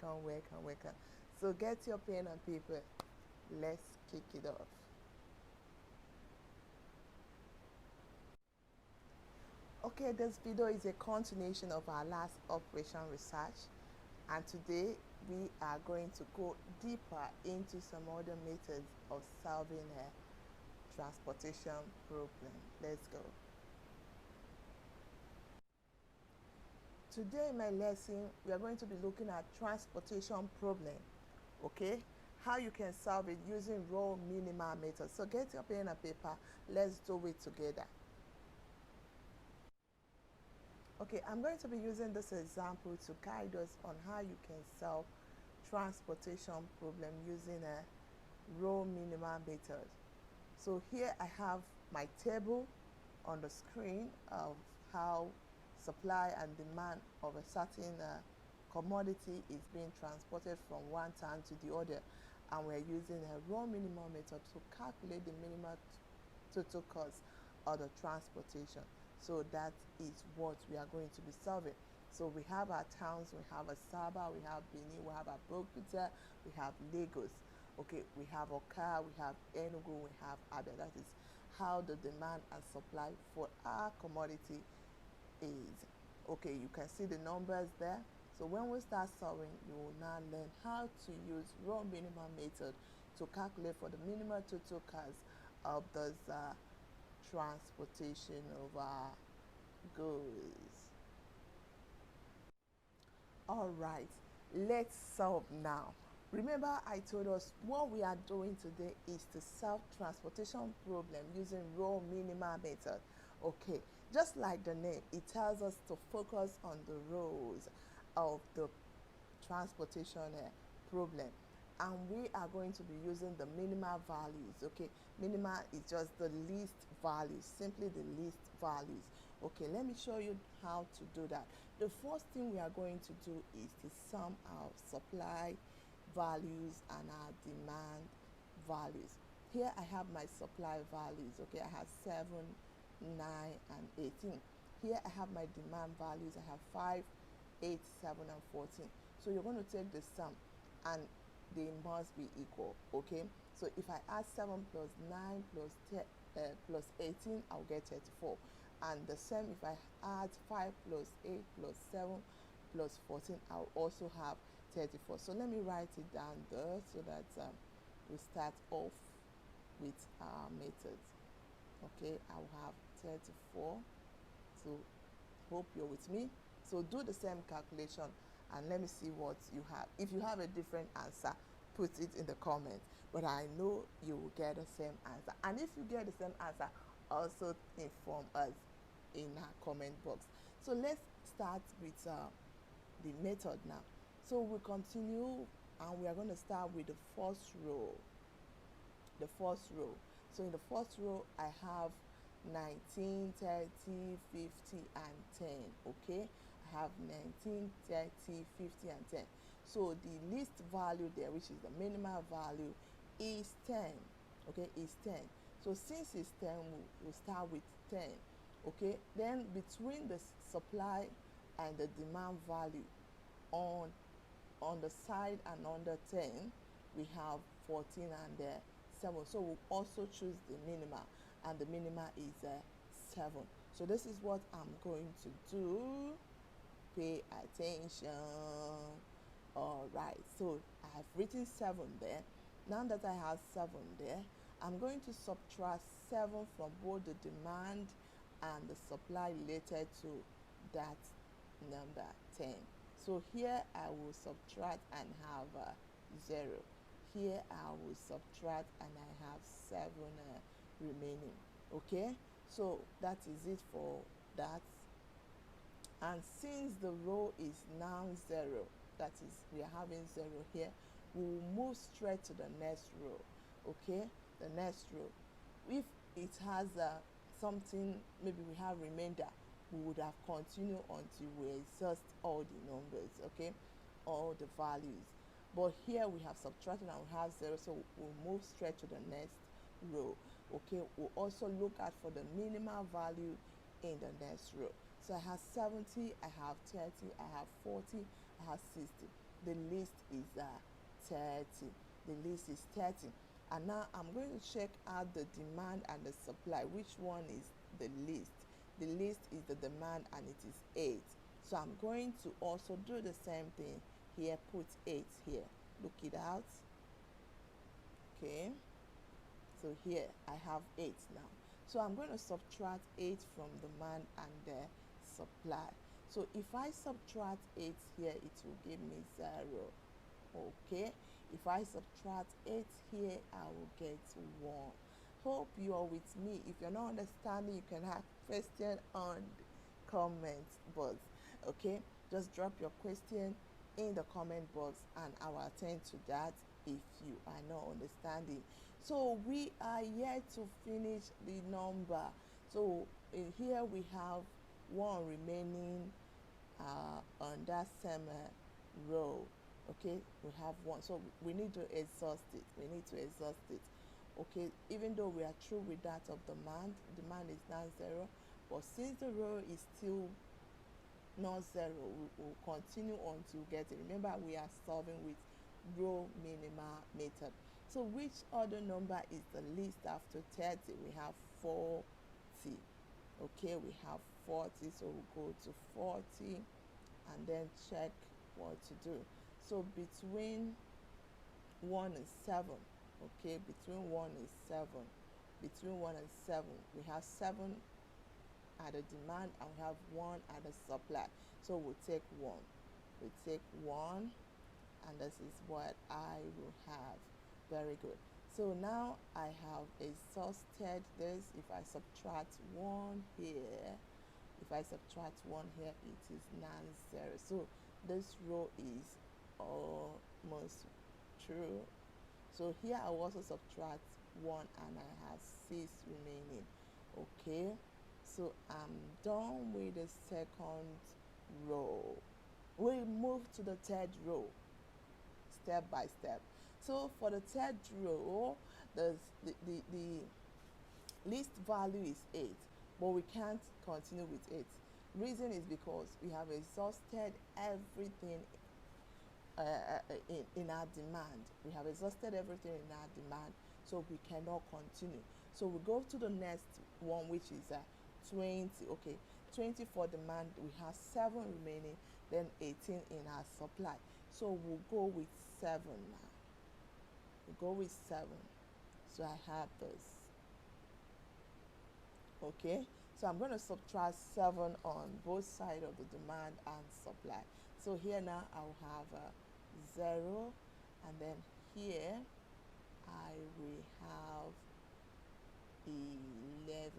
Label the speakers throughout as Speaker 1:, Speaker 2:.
Speaker 1: work on. So get your pen and paper. Let's kick it off. Okay, this video is a continuation of our last operation research, and today we are going to go deeper into some other methods of solving a transportation problem. Let's go. Today in my lesson, we are going to be looking at transportation problem, okay? How you can solve it using row minima method. So get your pen and paper, let's do it together. Okay, I'm going to be using this example to guide us on how you can solve transportation problem using a row minima method. So here I have my table on the screen of how supply and demand of a certain commodity is being transported from one town to the other, and we're using a row minimum method to calculate the minimum total cost of the transportation. So that is what we are going to be solving. So we have our towns, we have Asaba, we have Benin, we have Abeokuta, we have Lagos. Okay, we have Oka, we have Enugu, we have Abia. That is how the demand and supply for our commodity is. Okay, you can see the numbers there. So when we start solving, you will now learn how to use row minimum method to calculate for the minimum total cost of those transportation of our goods. All right, let's solve now. Remember, I told us what we are doing today is to solve transportation problem using row minima method. Okay, just like the name, it tells us to focus on the rows of the transportation problem, and we are going to be using the minima values. Okay, minima is just the least values, simply the least values. Okay, let me show you how to do that. The first thing we are going to do is to sum our supply values and our demand values. Here I have my supply values. Okay, I have 7, 9, and 18. Here I have my demand values. I have 5, 8, 7, and 14. So you're going to take the sum and they must be equal. Okay, so if I add 7 plus 9 plus 18, I'll get 34. And the same if I add 5 plus 8 plus 7 plus 14, I'll also have 34. So let me write it down there so that we start off with our methods. Okay, I'll have 34. So hope you're with me. So do the same calculation and let me see what you have. If you have a different answer, put it in the comments. But I know you will get the same answer. And if you get the same answer, also inform us in our comment box. So let's start with the method now. So we continue and we are going to start with the first row. The first row. So in the first row, I have 19, 30, 50, and 10. Okay, I have 19, 30, 50, and 10. So the least value there, which is the minimum value, is 10. Okay, is 10. So since it's 10, we'll start with 10. Okay, then between the supply and the demand value on the side and under 10, we have 14 and 7. So we'll also choose the minima, and the minima is 7. So this is what I'm going to do. Pay attention. All right, so I have written 7 there. Now that I have 7 there, I'm going to subtract 7 from both the demand and the supply related to that number 10. So here I will subtract and have 0. Here I will subtract and I have 7 remaining. Okay, so that is it for that. And since the row is now 0, that is, we are having 0 here, we will move straight to the next row. Okay, the next row. If it has something, maybe we have remainder, we would have continued until we exhaust all the numbers. Okay, all the values. But here we have subtracted and we have 0, so we'll move straight to the next row. Okay, we'll also look at for the minimal value in the next row. So I have 70, I have 30, I have 40, has 60. The least is 30. The least is 30. And now I'm going to check out the demand and the supply. Which one is the least? The least is the demand and it is 8. So I'm going to also do the same thing here. Put 8 here. Look it out. Okay. So here I have 8 now. So I'm going to subtract 8 from demand and the supply. So if I subtract 8 here, it will give me 0. Okay. If I subtract 8 here, I will get 1. Hope you are with me. If you're not understanding, you can have question on the comment box. Okay. Just drop your question in the comment box and I will attend to that if you are not understanding. So we are yet to finish the number. So in here we have 1 remaining on that same row. Okay, we have 1, so we need to exhaust it. Okay, even though we are through with that of demand is now 0, but since the row is still not 0, we'll continue on to get it. Remember, we are solving with row minima method. So which other number is the least after 30? We have 40. Okay, we have 40, so we'll go to 40 and then check what to do. So between 1 and 7, okay, between 1 and 7, we have 7 at the demand and we have 1 at the supply. So we'll take 1. And this is what I will have. Very good. So now I have exhausted this. If I subtract 1 here, it is non-zero. So this row is almost true. So here I will also subtract 1 and I have 6 remaining. Okay, so I'm done with the second row. We move to the third row step by step. So for the third row, the least value is 8, but we can't continue with 8. Reason is because we have exhausted everything in our demand. We have exhausted everything in our demand, so we cannot continue. So we go to the next one, which is 20. Okay, 20 for demand. We have 7 remaining, then 18 in our supply. So we'll go with 7 now. So I have this. Okay, so I'm going to subtract 7 on both sides of the demand and supply. So here now I'll have 0, and then here I will have 11.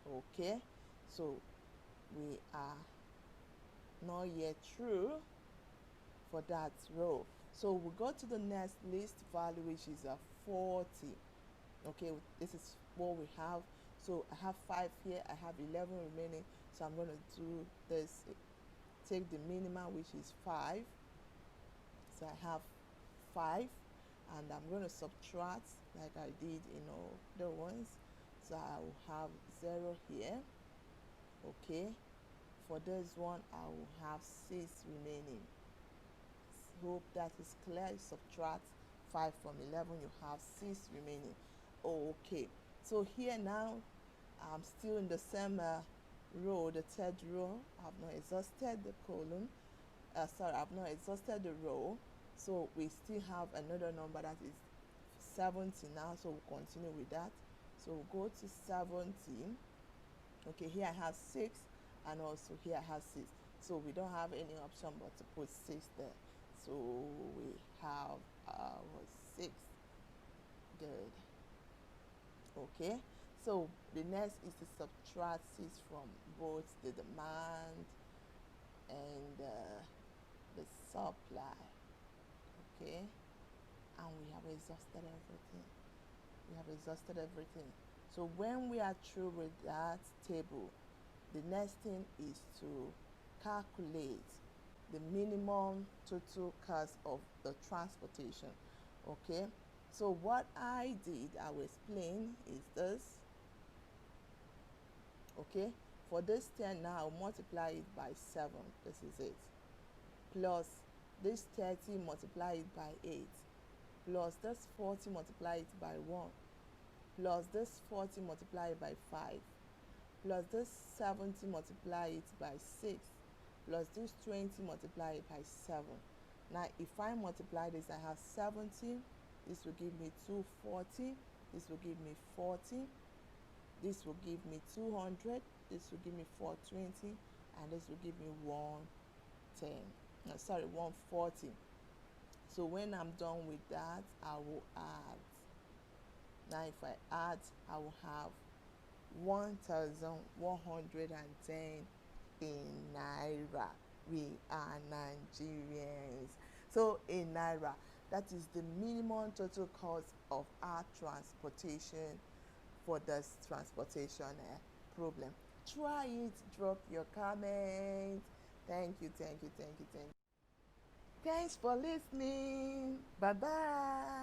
Speaker 1: Okay, so we are not yet through for that row. So we go to the next least value, which is 40. Okay, this is what we have. So I have 5 here, I have 11 remaining. So I'm going to do this, take the minima, which is 5. So I have 5, and I'm going to subtract like I did in all the ones. So I will have 0 here. Okay, for this one I will have 6 remaining. Hope that is clear. You subtract 5 from 11, you have 6 remaining. Okay, so here now I'm still in the same row, the third row. I've not exhausted the column. I've not exhausted the row. So we still have another number that is 70 now. So we'll continue with that. So we'll go to 70. Okay, here I have 6, and also here I have 6. So we don't have any option but to put 6 there. So we have 6. Good. Okay, so the next is to subtract 6 from both the demand and the supply. Okay, and we have exhausted everything. So when we are through with that table, the next thing is to calculate the minimum total cost of the transportation. Okay, so what I did, I will explain, is this. Okay, for this 10 now, I'll multiply it by 7. This is it. plus this 30 multiply it by 8 plus this 40 multiply it by 1 plus this 40 multiply it by 5 plus this 70 multiply it by 6 plus this 20 multiply it by 7. Now if I multiply this, I have 70, this will give me 240, this will give me 40, this will give me 200, this will give me 420, and this will give me 110. Sorry, 140. So when I'm done with that, I will add. Now if I add, I will have 1,110 in naira. We are Nigerians. So in naira, that is the minimum total cost of our transportation for this transportation problem. Try it, drop your comments. Thank you, thank you, thank you, thank you. Thanks for listening. Bye bye.